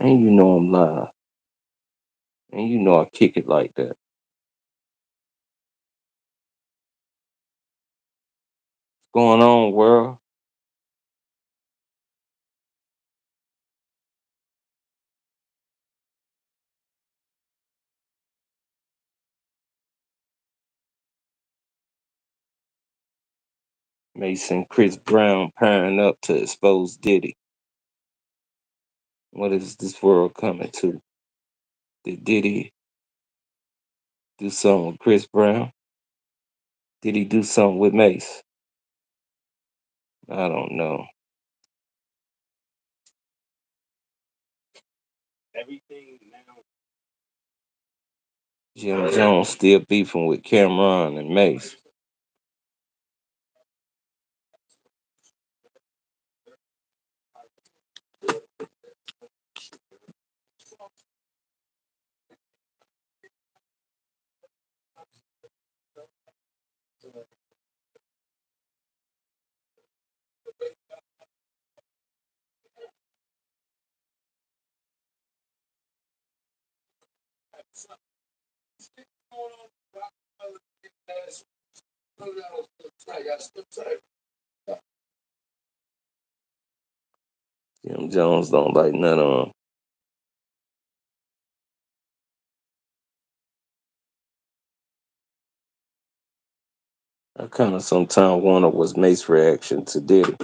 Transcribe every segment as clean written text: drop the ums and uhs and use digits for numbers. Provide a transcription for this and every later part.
And you know I'm live. And you know I kick it like that. What's going on, world? Mason Chris Brown pairing up to expose Diddy. What is this world coming to? Did Diddy do something with Chris Brown? Did he do something with Mace? I don't know. Jim Jones still beefing with Cameron and Mace. Jim Jones don't like none of them. I kind of sometimes wonder what's Mace's reaction to Diddy.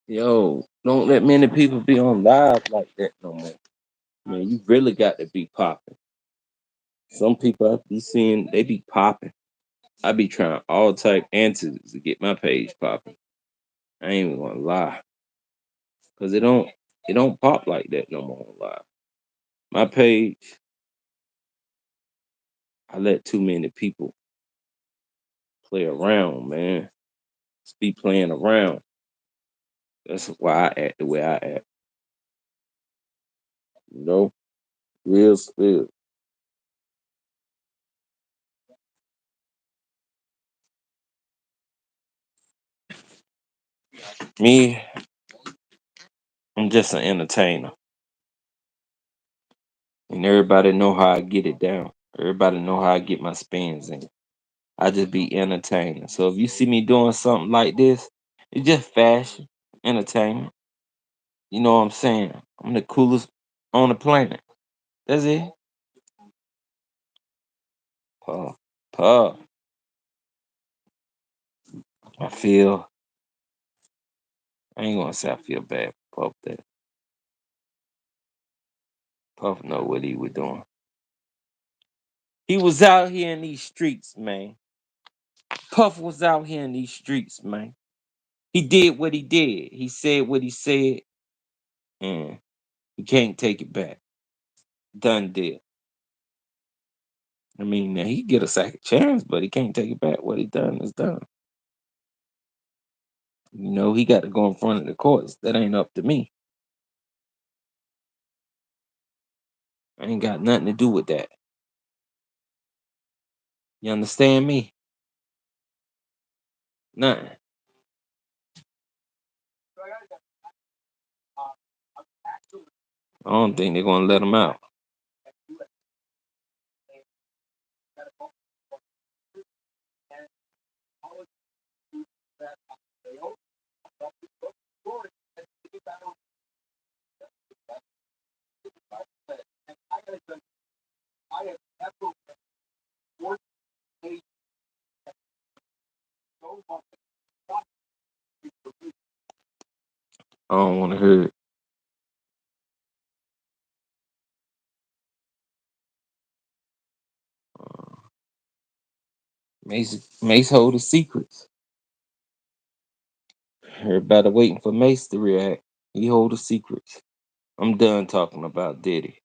Yo, don't let many people be on live like that no more. Man, you really got to be popping. Some people I be seeing, they be popping. I be trying all type answers to get my page popping. I ain't even gonna lie, cause it don't pop like that no more on live. My page, I let too many people play around, man. Just be playing around. That's why I act the way I act. You know, real spill. Me, I'm just an entertainer, and everybody know how I get it down. Everybody know how I get my spins in. I just be entertaining. So if you see me doing something like this, it's just fashion, entertainment. You know what I'm saying? I'm the coolest on the planet. That's it. Puff, puff. I feel. I ain't gonna say I feel bad for Puff. That Puff know what he was doing. He was out here in these streets, man. Puff was out here in these streets, man. He did what he did. He said what he said, and he can't take it back. Done deal. I mean, now he get a second chance, but he can't take it back. What he done is done. You know, he got to go in front of the courts. That ain't up to me. I ain't got nothing to do with that. You understand me? Nothing. I don't think they're gonna let him out. I don't want to hear it. Mace hold the secrets. Everybody waiting for Mace to react. He hold the secrets. I'm done talking about Diddy.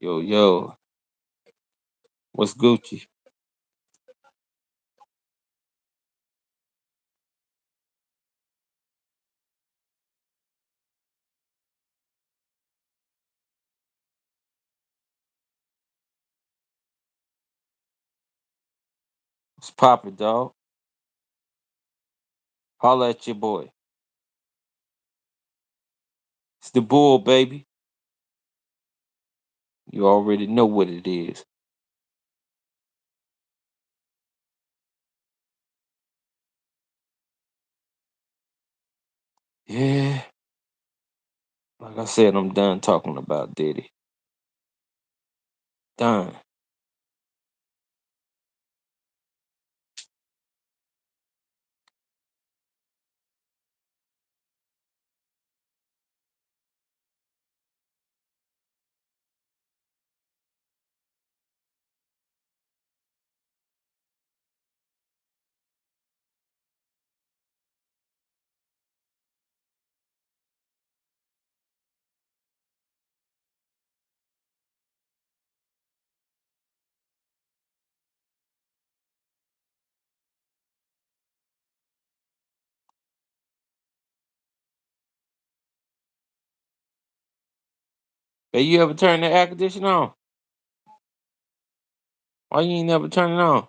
Yo, yo, what's Gucci? What's poppin', dog? Holla at your boy. It's the bull, baby. You already know what it is. Yeah, like I said, I'm done talking about Diddy. Done. Hey, you ever turn the air conditioner on? Why you ain't never turn it on?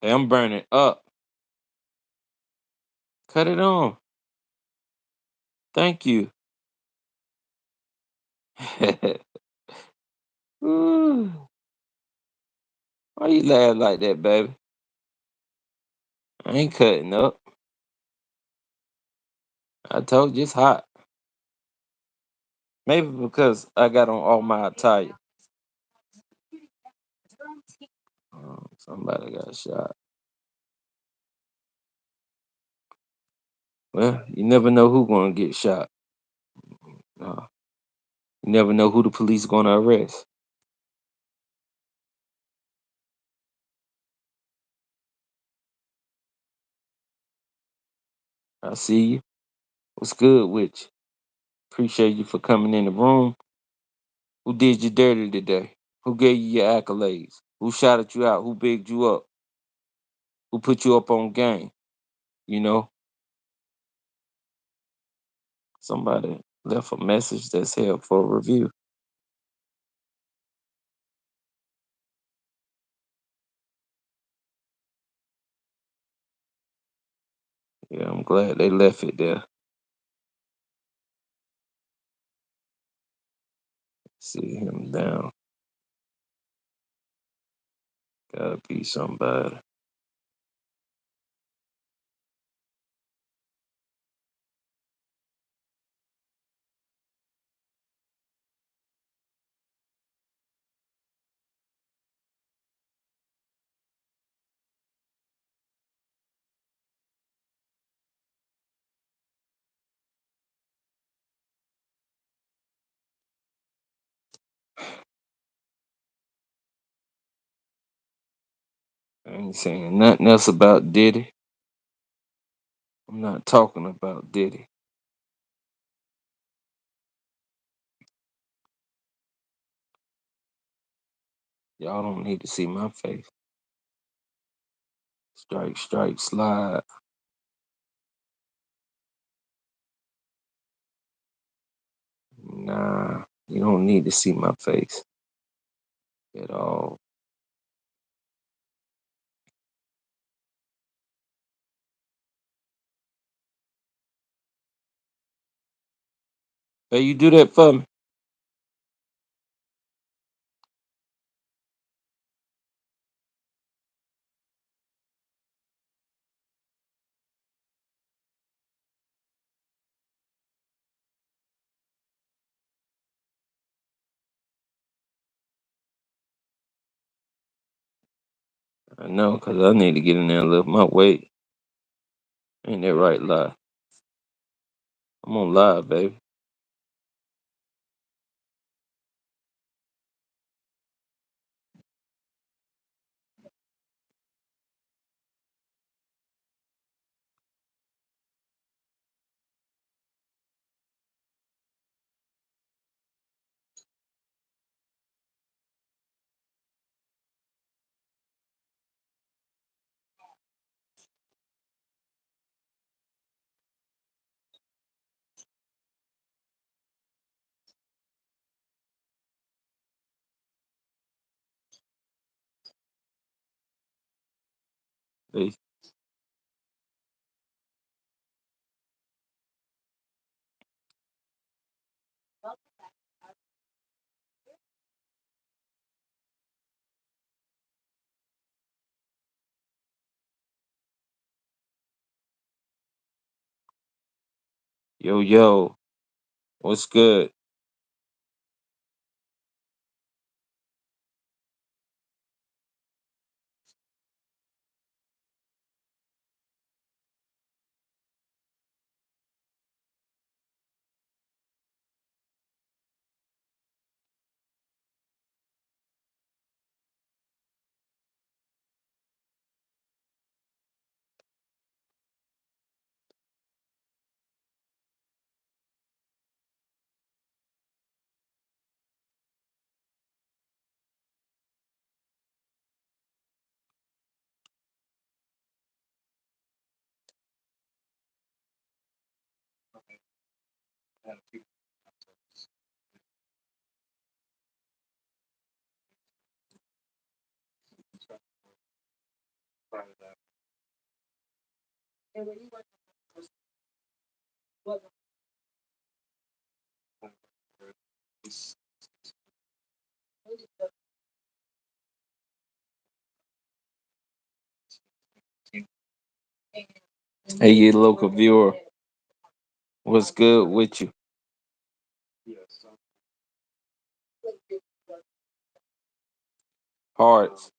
Hey, I'm burning up. Cut it on. Thank you. Ooh, why you laugh like that, baby? I ain't cutting up. I told you it's hot. Maybe because I got on all my attire. Oh, somebody got shot. Well, you never know who gonna get shot. Uh, you never know who the police gonna arrest. I see you. What's good with you? Appreciate you for coming in the room. Who did you dirty today? Who gave you your accolades? Who shouted you out? Who bigged you up? Who put you up on game? You know, somebody left a message that's held for review. Yeah, I'm glad they left it there. See him down. Gotta be somebody. I ain't saying nothing else about Diddy. I'm not talking about Diddy. Y'all don't need to see my face. Strike, strike, slide. Nah, you don't need to see my face at all. Hey, you do that for me? I know, cause I need to get in there and lift my weight. Ain't that right, lie? I'm on live, baby. Hey, yo, yo, what's good? Hey, you local viewer, what's good with you? Hearts,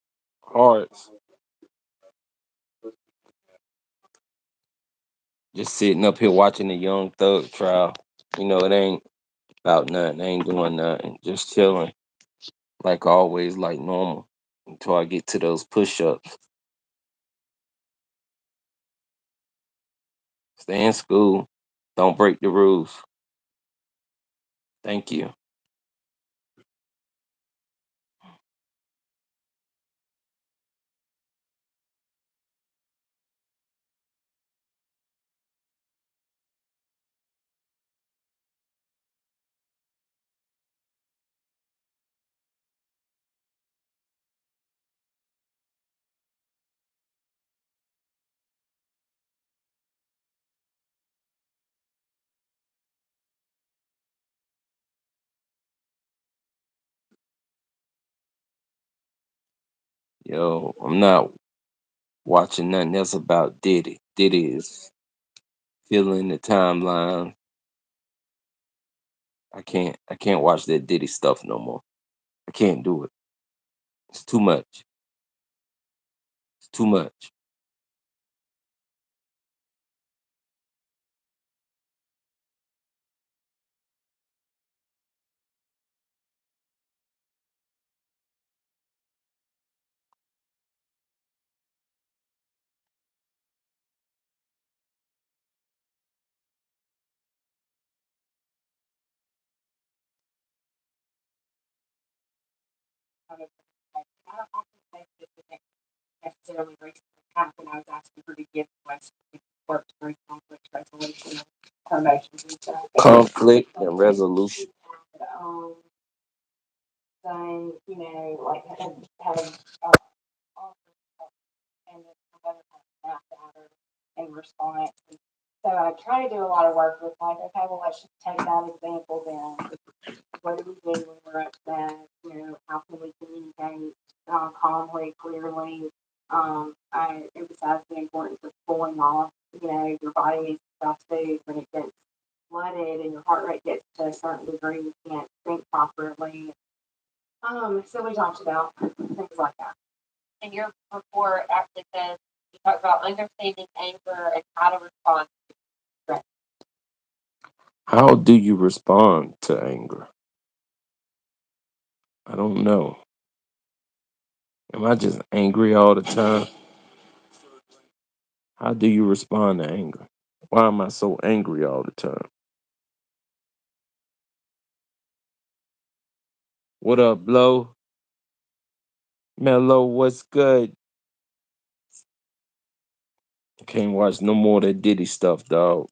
hearts. Just sitting up here watching the Young Thug trial. You know, it ain't about nothing. I ain't doing nothing. Just chilling, like always, like normal, until I get to those push-ups. Stay in school. Don't break the rules. Thank you. Yo, I'm not watching nothing else about Diddy. Diddy is filling the timeline. I can't watch that Diddy stuff no more. I can't do it. It's too much. It's too much. Conflict and resolution. How do you respond to anger? I don't know. Am I just angry all the time? How do you respond to anger? Why am I so angry all the time? What up, Blow? Mello, what's good? Can't watch no more of that Diddy stuff, dog.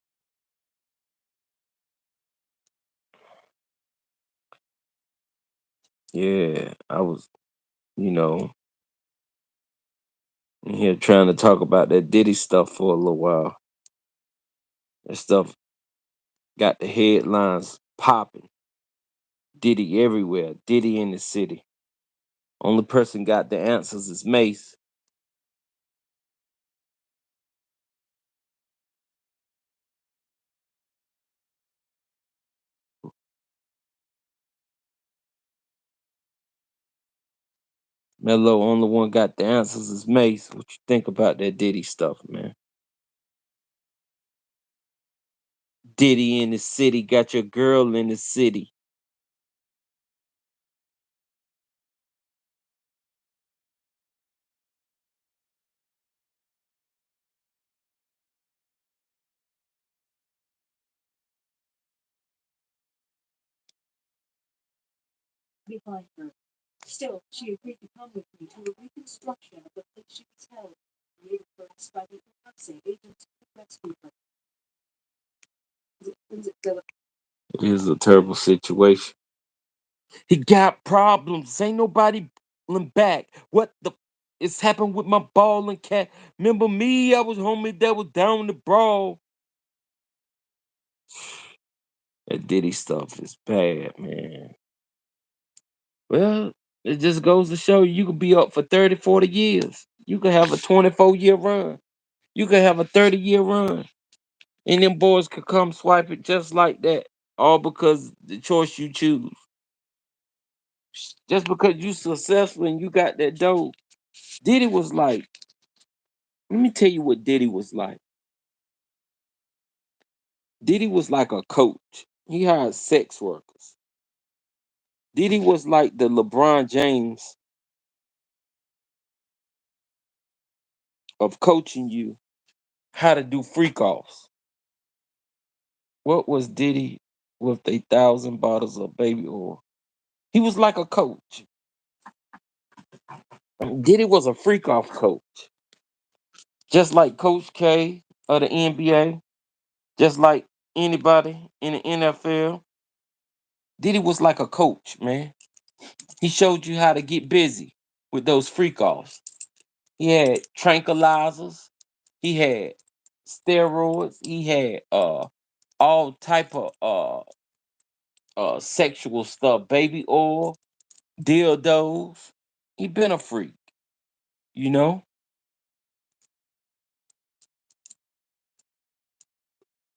Yeah, I was, you know, In here trying to talk about that Diddy stuff for a little while. That stuff got the headlines popping. Diddy everywhere. Diddy in the city. Only person got the answers is Mace. Mello, only one got the answers is Mace. What you think about that Diddy stuff, man? Diddy in the city, got your girl in the city. It is a terrible situation. He got problems. Ain't nobody pulling back. What the it's happened with my ball and cat. Remember me? I was homie that was down the brawl. That Diddy stuff is bad, man. Well, it just goes to show you could be up for 30, 40 years. You could have a 24-year run. You could have a 30-year run. And them boys could come swipe it just like that. All because the choice you choose. Just because you successful and you got that dope. Diddy was like, let me tell you what Diddy was like. Diddy was like a coach. He hired sex workers. Diddy was like the LeBron James of coaching you how to do freak offs. What was Diddy with 1,000 bottles of baby oil? He was like a coach. Diddy was a freak off coach. Just like Coach K of the NBA, just like anybody in the NFL. Diddy was like a coach, man. He showed you how to get busy with those freak offs. He had tranquilizers, he had steroids, he had all type of sexual stuff, baby oil, dildos. He been a freak, you know?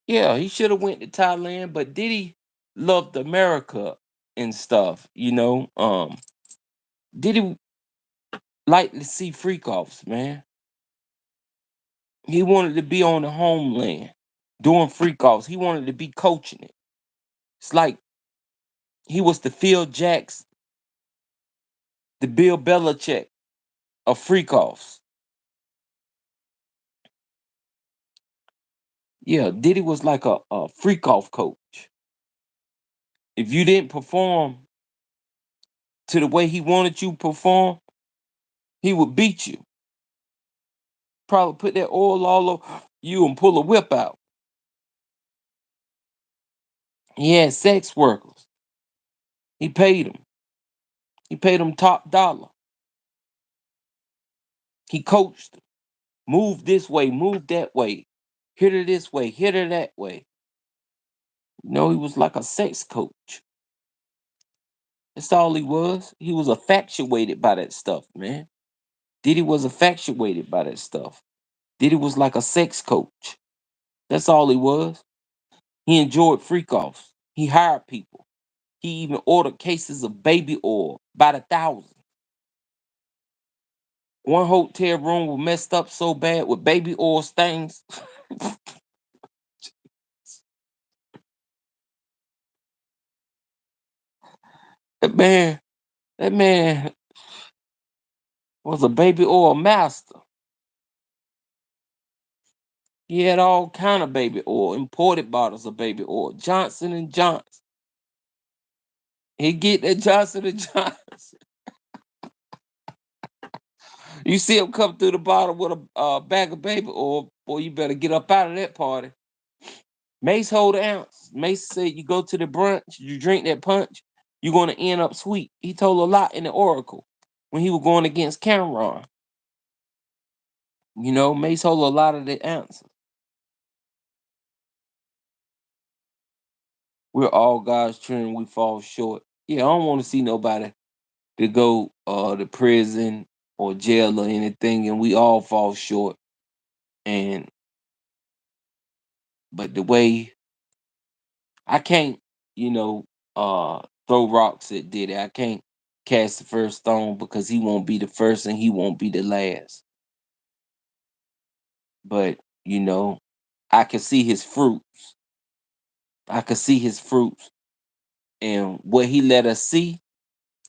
Yeah, he should have went to Thailand, but Diddy loved America and stuff, you know? Diddy like to see freak offs, man. He wanted to be on the homeland doing freak offs. He wanted to be coaching it. It's like he was the Phil Jackson, the Bill Belichick of freak offs. Yeah, Diddy was like a freak off coach. If you didn't perform to the way he wanted you to perform, he would beat you. Probably put that oil all over you and pull a whip out. He had sex workers. He paid them. He paid them top dollar. He coached them. Move this way, move that way. Hit her this way, hit her that way. You know, he was like a sex coach. That's all he was. He was infatuated by that stuff, man. Diddy was infatuated by that stuff. Diddy was like a sex coach. That's all he was. He enjoyed freak offs. He hired people. He even ordered cases of baby oil by the thousand. One hotel room was messed up so bad with baby oil stains. that man, that man was a baby oil master. He had all kind of baby oil, imported bottles of baby oil. Johnson and Johnson. He get that Johnson and Johnson. You see him come through the bottle with a bag of baby oil, boy, you better get up out of that party. Mace hold an ounce. Mace said you go to the brunch, you drink that punch, you're gonna end up sweet. He told a lot in the Oracle when he was going against Cameron. Mace hold a lot of the answers. We're all God's children. We fall short. Yeah, I don't want to see nobody to go to prison or jail or anything, and we all fall short. And but the way I can't, you know, throw rocks at Diddy. I can't cast the first stone because he won't be the first and he won't be the last. But I can see his fruits. I can see his fruits, and what he let us see,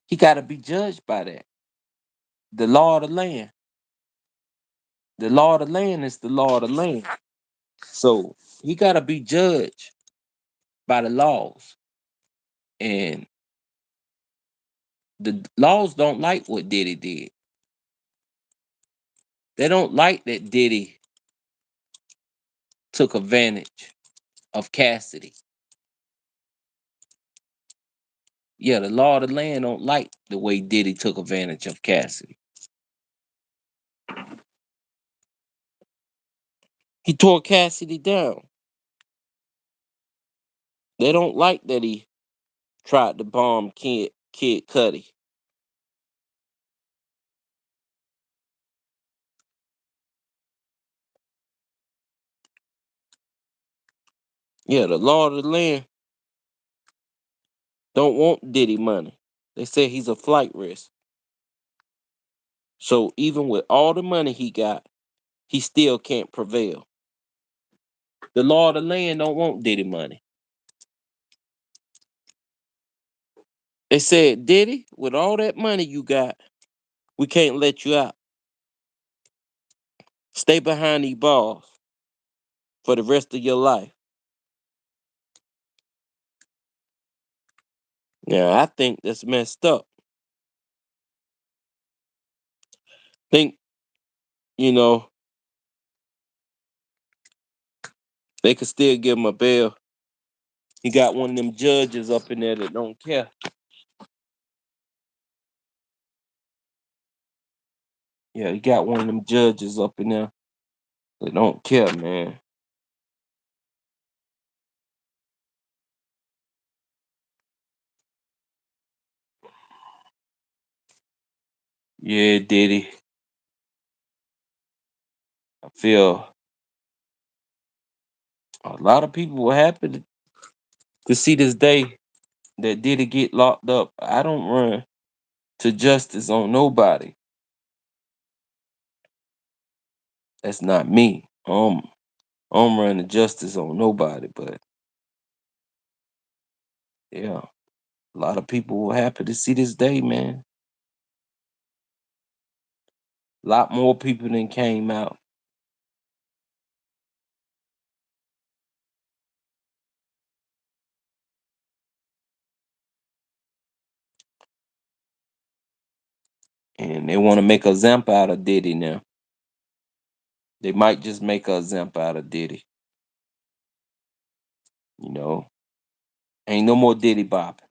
he got to be judged by that. The law of the land. The law of the land is the law of the land. So he got to be judged by the laws, and the laws don't like what Diddy did. They don't like that Diddy took advantage of Cassidy. Yeah, the law of the land don't like the way Diddy took advantage of Cassidy. He tore Cassidy down. They don't like that he tried to bomb Kid Cudi. Yeah, the law of the land don't want Diddy money. They say he's a flight risk. So even with all the money he got, he still can't prevail. The law of the land don't want Diddy money. They said, Diddy, with all that money you got, we can't let you out. Stay behind these bars for the rest of your life. Now, I think that's messed up. Think, you know, they could still give him a bail. He got one of them judges up in there that don't care. Yeah, he got one of them judges up in there that don't care, man. Yeah, Diddy. I feel a lot of people were happy to see this day that Diddy get locked up. I don't run to justice on nobody. That's not me. I don't run to justice on nobody, but yeah, a lot of people were happy to see this day, man. A lot more people than came out. And they want to make a Zamp out of Diddy now. They might just make a Zamp out of Diddy. You know, ain't no more Diddy bopping.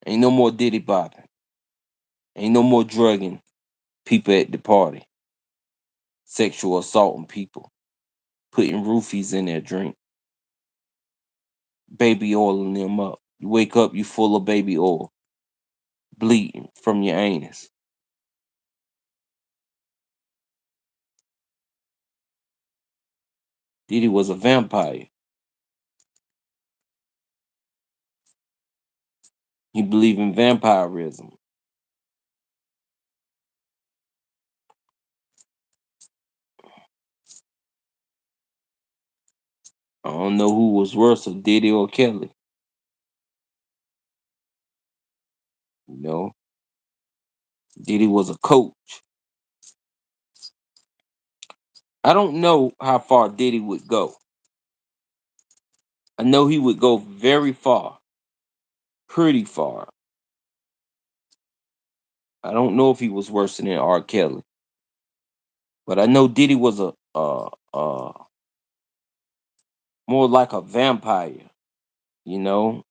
Ain't no more Diddy bopping. Ain't no more drugging people at the party. Sexual assaulting people. Putting roofies in their drink. Baby oiling them up. You wake up, you full of baby oil. Bleeding from your anus. Diddy was a vampire. He believed in vampirism. I don't know who was worse, of Diddy or Kelly. You know, Diddy was a coach. I don't know how far Diddy would go. I know he would go very far, pretty far. I don't know if he was worse than R. Kelly, but I know Diddy was more like a vampire. You know,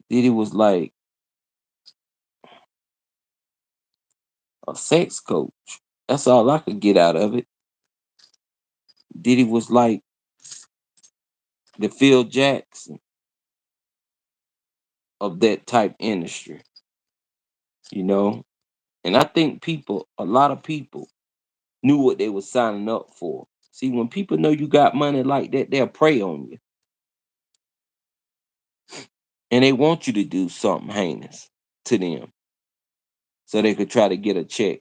Diddy was like A sex coach. That's all I could get out of it. Diddy was like the Phil Jackson of that type industry, you know? And I think a lot of people knew what they were signing up for. See, when people know you got money like that, they'll prey on you. And they want you to do something heinous to them so they could try to get a check,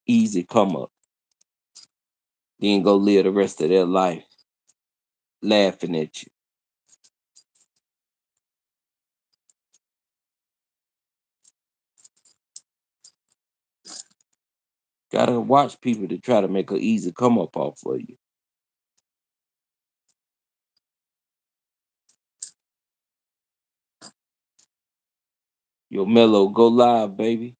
easy come up, then go live the rest of their life laughing at you. Gotta watch people to try to make an easy come up off of you. Yo, Mello, go live, baby.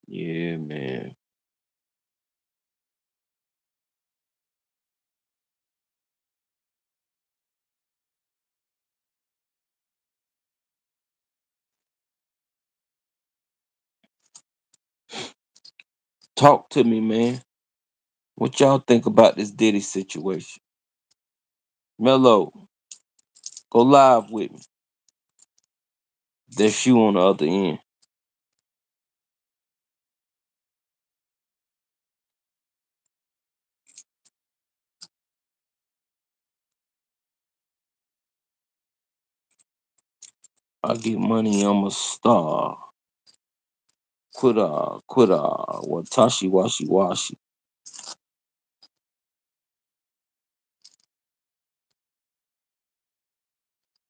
Yeah, man. Talk to me, man. What y'all think about this Diddy situation? Mello, go live with me. There's you on the other end. I get money, I'm a star. Quita, watashi washi washi.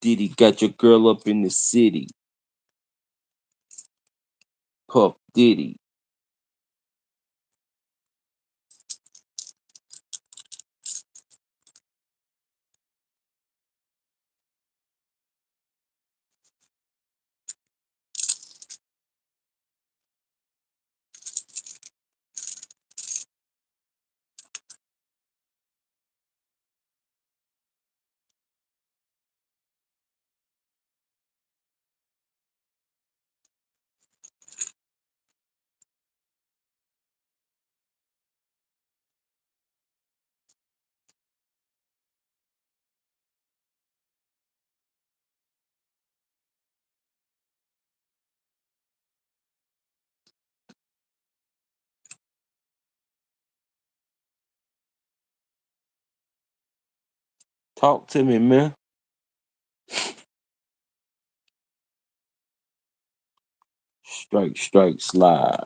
Diddy got your girl up in the city. Puff Diddy. Talk to me, man. Strike, strike, slide.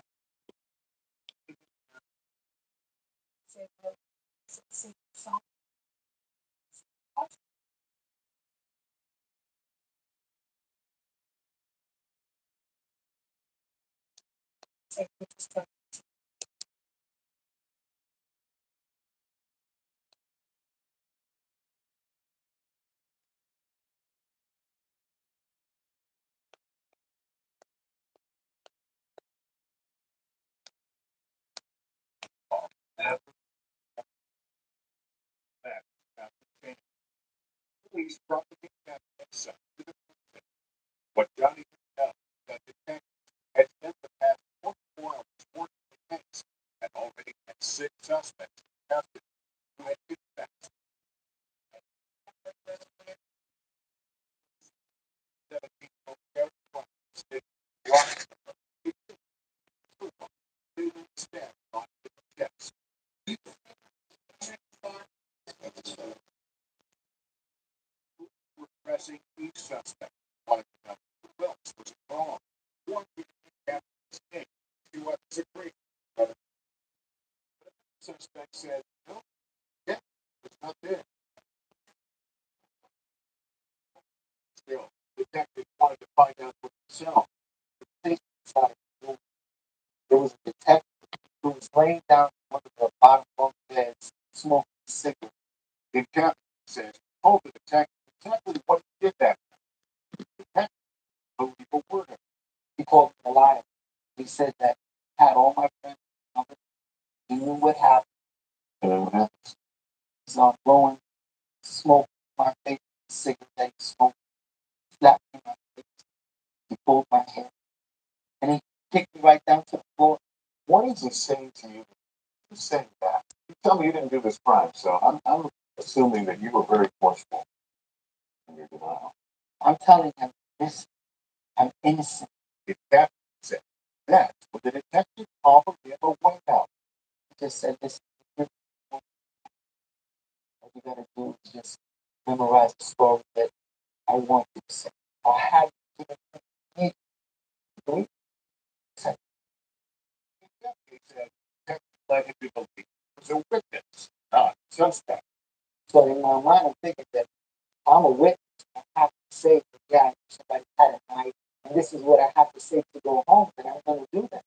There was a detective who was laying down in one of the bottom bunk beds, smoking a cigarette. The captain says, told the detective exactly what he did that night. The detective believed a word of it. He called him a liar. He said that he had all my friends covered. He knew what happened. And then what happened? So I'm blowing smoke in my face, cigarette that he smoked, slapped me in my face. He pulled my hair, and he kicked me right down to the floor. What is he saying to you to say that? You tell me you didn't do this crime, so I'm assuming that you were very forceful in your denial. I'm telling him this. I'm innocent. The captain said that, but the detective offered him a way out. He just said, "Listen, what you gotta do is just memorize the story that I want you to say. I'll have you give it to me." He said, he said, detective led him to believe he was a witness, not a suspect. So in my mind, I'm thinking that I'm a witness. I have to say that, yeah, somebody had a knife, and this is what I have to say to go home, and I'm going to do that.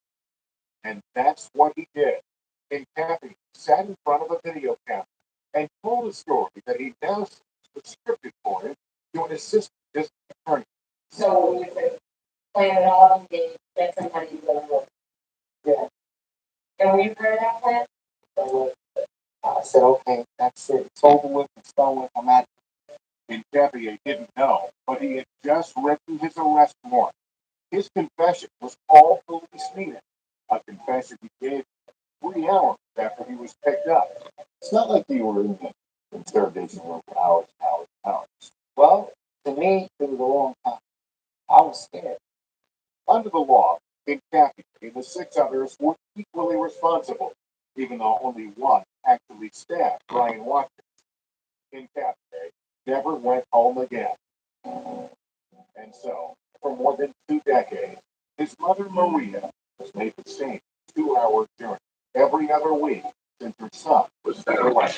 And that's what he did. And Kathy sat in front of a video camera and told a story that he now was scripted for him to an assistant district attorney. So you could plan it all and then that's somebody you're going to work. Yeah. And were you part of that plan? So, I said, okay, that's it. It's over with. It's done with. I'm at it. And Devier didn't know, but he had just written his arrest warrant. His confession was all police needed. A confession he gave 3 hours after he was picked up. It's not like you were in the interrogation room for hours, hours, hours. Well, to me, it was a long time. I was scared. Under the law, in Kathy and the 6 others were equally responsible, even though only one actually stabbed Brian Watkins. In Kathy never went home again. And so, for more than 2 decades, his mother Maria was made the same 2 hour journey every other week since her son was sent away.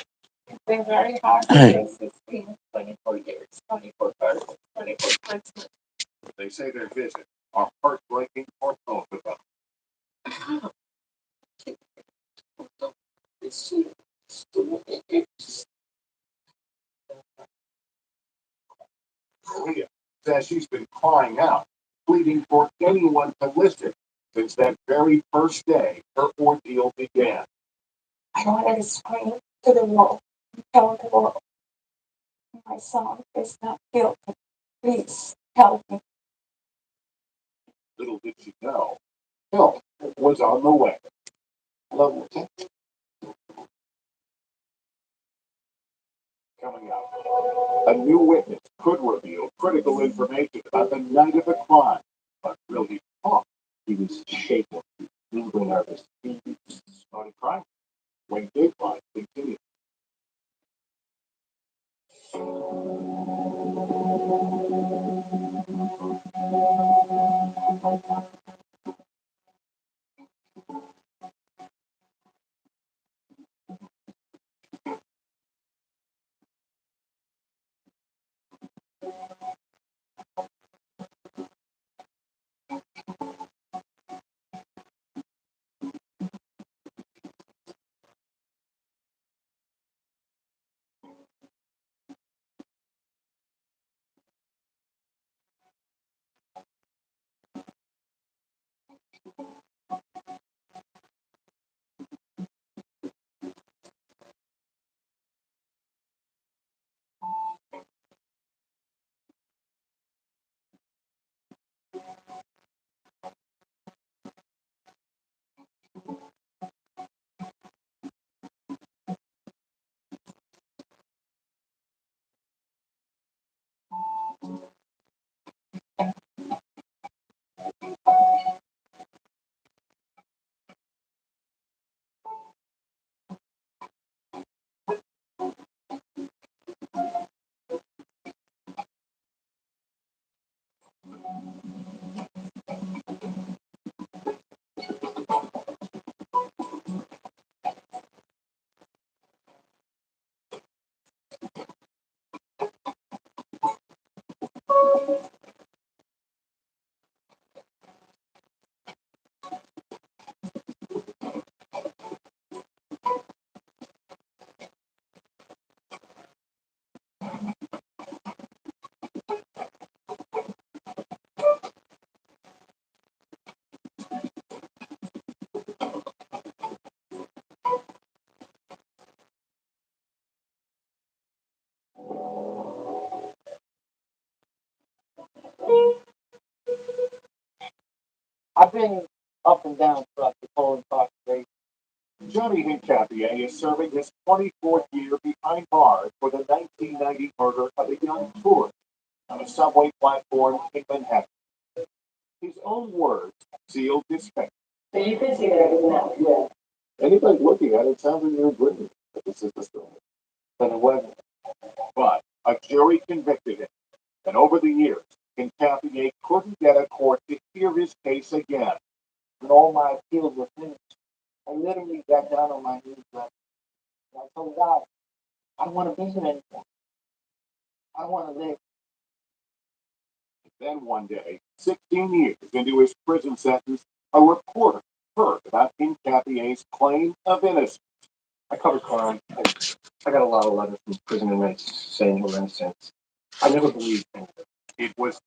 It's been very hard for me 16, 24 years, 24 births, 24 Christmas. They say their visits are heartbreaking for both of them. Maria says she's been crying out, pleading for anyone to listen since that very first day her ordeal began. I wanted to scream to the world, tell the world, my son is not guilty. Please help me. Little did she know, help was on the way. Love coming out. A new witness could reveal critical information about the night of the crime, but will he talk? He was shaken, feeling nervous. He started crying when Dateline continued. I've been up and down throughout the whole incarceration. Johnny Hincapie is serving his 24th year behind bars for the 1990 murder of a young tourist on a subway platform in Manhattan. His own words sealed his fate. So you could see that it was not. Yeah. Anybody looking at it sounds like you're agreeing that this is the story. But it wasn't. But a jury convicted him, and over the years, Hincapie couldn't get a court to hear his case again. And all my appeals were finished. I literally got down on my knees and I told God, I don't want to be here anymore. I want to live. Then one day, 16 years into his prison sentence, a reporter heard about Hincapie's claim of innocence. I covered crime. I got a lot of letters from prison inmates saying they were innocent. I never believed anything. It was